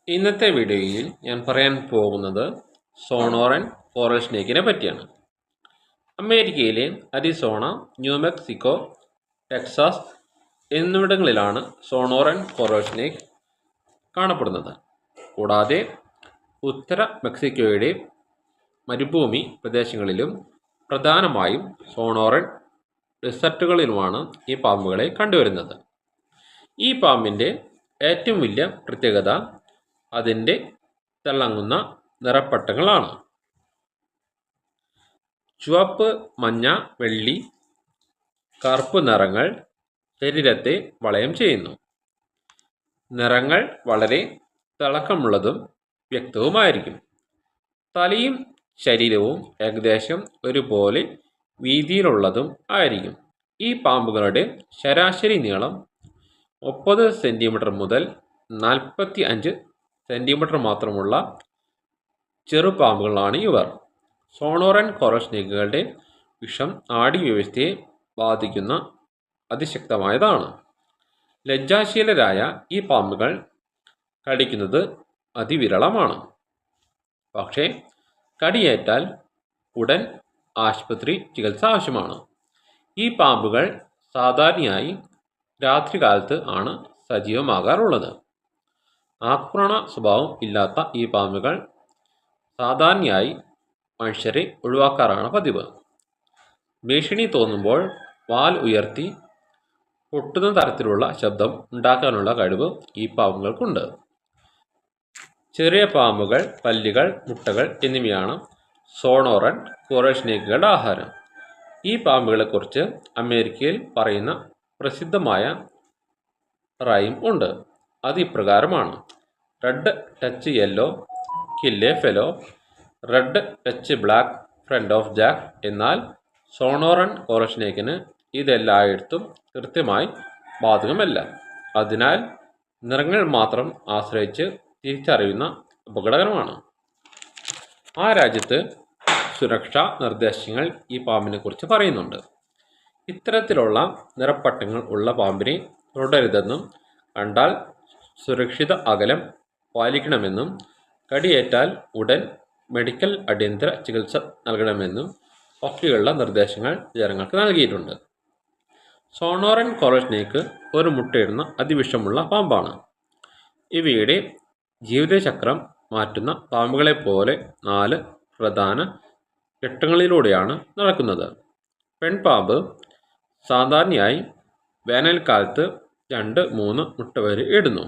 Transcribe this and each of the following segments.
ഇന്നത്തെ വീഡിയോയിൽ ഞാൻ പറയാൻ പോകുന്നത് സോണോറൻ കോറൽ സ്നേക്കിനെ പറ്റിയാണ്. അമേരിക്കയിലെ അരിസോണ, ന്യൂമെക്സിക്കോ, ടെക്സാസ് എന്നിവിടങ്ങളിലാണ് സോണോറൻ കോറൽ സ്നേക്ക് കാണപ്പെടുന്നത്. കൂടാതെ ഉത്തര മെക്സിക്കോയുടെ മരുഭൂമി പ്രദേശങ്ങളിലും പ്രധാനമായും സോണോറൻ ഡെസർട്ടുകളിലുമാണ് ഈ പാമ്പുകളെ കണ്ടുവരുന്നത്. ഈ പാമ്പിൻ്റെ ഏറ്റവും വലിയ പ്രത്യേകത അതിൻ്റെ തിളങ്ങുന്ന നിറപ്പട്ടങ്ങളാണ്. ചുവപ്പ്, മഞ്ഞ, വെള്ളി, കറുപ്പ് നിറങ്ങൾ ശരീരത്തെ വളയം ചെയ്യുന്നു. നിറങ്ങൾ വളരെ തിളക്കമുള്ളതും വ്യക്തവുമായിരിക്കും. തലയും ശരീരവും ഏകദേശം ഒരുപോലെ വീതിയിലുള്ളതും ആയിരിക്കും. ഈ പാമ്പുകളുടെ ശരാശരി നീളം 30 സെൻറ്റിമീറ്റർ മുതൽ 45 സെൻറ്റിമീറ്റർ മാത്രമുള്ള ചെറുപാമ്പുകളാണ് ഇവർ. സോണോറൻ കോറൽ സ്നേക്കുകളുടെ വിഷം നാഡീവ്യവസ്ഥയെ ബാധിക്കുന്ന അതിശക്തമായതാണ്. ലജ്ജാശീലരായ ഈ പാമ്പുകൾ കടിക്കുന്നത് അതിവിരളമാണ്. പക്ഷേ കടിയേറ്റാൽ ഉടൻ ആശുപത്രി ചികിത്സ ആവശ്യമാണ്. ഈ പാമ്പുകൾ സാധാരണയായി രാത്രികാലത്ത് ആണ് സജീവമാകാറുള്ളത്. ആക്രമണ സ്വഭാവം ഇല്ലാത്ത ഈ പാമ്പുകൾ സാധാരണയായി മനുഷ്യരെ ഒഴിവാക്കാറാണ് പതിവ്. ഭീഷണി തോന്നുമ്പോൾ വാൽ ഉയർത്തി പൊട്ടുന്ന തരത്തിലുള്ള ശബ്ദം ഉണ്ടാക്കാനുള്ള കഴിവ് ഈ പാമ്പുകൾക്കുണ്ട്. ചെറിയ പാമ്പുകൾ, പല്ലികൾ, മുട്ടകൾ എന്നിവയാണ് സോണോറൻ കോറൽ സ്നേക്കുകളുടെ ആഹാരം. ഈ പാമ്പുകളെക്കുറിച്ച് അമേരിക്കയിൽ പറയുന്ന പ്രസിദ്ധമായ റൈം ഉണ്ട്. അത് ഇപ്രകാരമാണ്: red touch yellow kill a fellow, red touch black friend of jack. എന്നാൽ സോണോറൻ കോറൽ സ്നേക്കിന് ഇതെല്ലായിടത്തും കൃത്യമായി ബാധകമല്ല. അതിനാൽ നിറങ്ങൾ മാത്രം ആശ്രയിച്ച് തിരിച്ചറിയുന്ന അപകടകരമാണ്. ആ രാജ്യത്ത് സുരക്ഷാ നിർദ്ദേശങ്ങൾ ഈ പാമ്പിനെ കുറിച്ച് പറയുന്നുണ്ട്. ഇത്തരത്തിലുള്ള നിറപ്പട്ടങ്ങൾ ഉള്ള പാമ്പിനെ തുടരുതെന്നും കണ്ടാൽ സുരക്ഷിത അകലം പാലിക്കണമെന്നും കടിയേറ്റാൽ ഉടൻ മെഡിക്കൽ അടിയന്തര ചികിത്സ നൽകണമെന്നും ഒക്കെയുള്ള നിർദ്ദേശങ്ങൾ ജനങ്ങൾക്ക് നൽകിയിട്ടുണ്ട്. സോണോറൻ കോറൽ സ്നേക്ക് ഒരു മുട്ടയിടുന്ന അതിവിഷമുള്ള പാമ്പാണ്. ഇവയുടെ ജീവിതചക്രം മാറ്റുന്ന പാമ്പുകളെപ്പോലെ 4 പ്രധാന ഘട്ടങ്ങളിലൂടെയാണ് നടക്കുന്നത്. പെൺപാമ്പ് സാധാരണയായി വേനൽക്കാലത്ത് 2-3 മുട്ട വരെ ഇടുന്നു.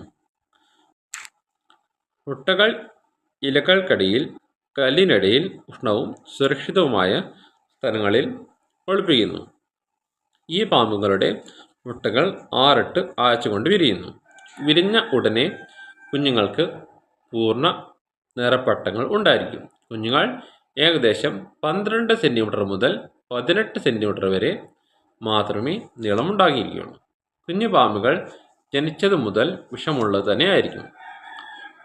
മുട്ടകൾ ഇലകൾക്കടിയിൽ കല്ലിനിടയിൽ ഉഷ്ണവും സുരക്ഷിതവുമായ സ്ഥലങ്ങളിൽ ഒളിപ്പിക്കുന്നു. ഈ പാമ്പുകളുടെ മുട്ടകൾ 6-8 ആഴ്ച കൊണ്ട് വിരിയുന്നു. വിരിഞ്ഞ ഉടനെ കുഞ്ഞുങ്ങൾക്ക് പൂർണ്ണ നിറപ്പട്ടങ്ങൾ ഉണ്ടായിരിക്കും. കുഞ്ഞുങ്ങൾ ഏകദേശം 12 സെൻറ്റിമീറ്റർ മുതൽ 18 സെൻറ്റിമീറ്റർ വരെ മാത്രമേ നീളമുണ്ടാകിയിരിക്കുകയുള്ളൂ. കുഞ്ഞു പാമ്പുകൾ ജനിച്ചതു മുതൽ വിഷമുള്ളത് തന്നെയായിരിക്കും.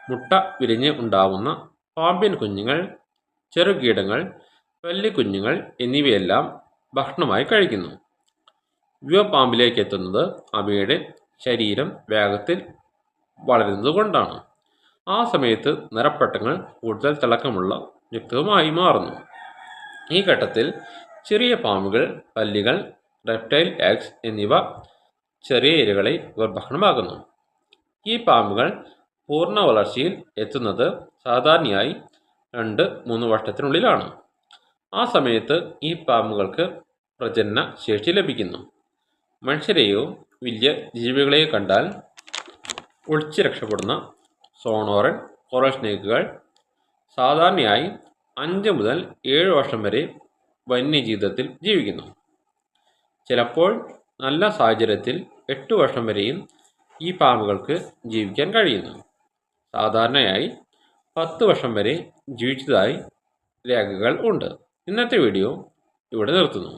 മുട്ട വിരിഞ്ഞ് ഉണ്ടാവുന്ന പാമ്പിൻ കുഞ്ഞുങ്ങൾ, ചെറുകീടങ്ങൾ, പല്ലിക്കുഞ്ഞുങ്ങൾ എന്നിവയെല്ലാം ഭക്ഷണമായി കഴിക്കുന്നു. യുവപാമ്പിലേക്ക് എത്തുന്നത് അവയുടെ ശരീരം വേഗത്തിൽ വളരുന്നതുകൊണ്ടാണ്. ആ സമയത്ത് നിറപ്പട്ടങ്ങൾ കൂടുതൽ തിളക്കമുള്ള യുക്തവുമായി മാറുന്നു. ഈ ഘട്ടത്തിൽ ചെറിയ പാമ്പുകൾ, പല്ലികൾ, റെപ്റ്റൈൽ എഗ്സ് എന്നിവ ചെറിയ ഇരകളെ ഇവർ ഭക്ഷണമാകുന്നു. ഈ പാമ്പുകൾ പൂർണ്ണ വളർച്ചയിൽ എത്തുന്നത് സാധാരണയായി 2-3 വർഷത്തിനുള്ളിലാണ്. ആ സമയത്ത് ഈ പാമ്പുകൾക്ക് പ്രജനന ശേഷി ലഭിക്കുന്നു. മനുഷ്യരെയോ വലിയ ജീവികളെയോ കണ്ടാൽ ഒളിച്ച് രക്ഷപ്പെടുന്ന സോണോറൻ കോറൽ സ്നേക്കുകൾ സാധാരണയായി 5 മുതൽ 7 വർഷം വരെ വന്യജീവിതത്തിൽ ജീവിക്കുന്നു. ചിലപ്പോൾ നല്ല സാഹചര്യത്തിൽ 8 വർഷം വരെയും ഈ പാമ്പുകൾക്ക് ജീവിക്കാൻ കഴിയുന്നു. സാധാരണയായി 10 വർഷം വരെ ജീവിച്ചതായി രേഖകൾ ഉണ്ട്. ഇന്നത്തെ വീഡിയോ ഇവിടെ നിർത്തുന്നു.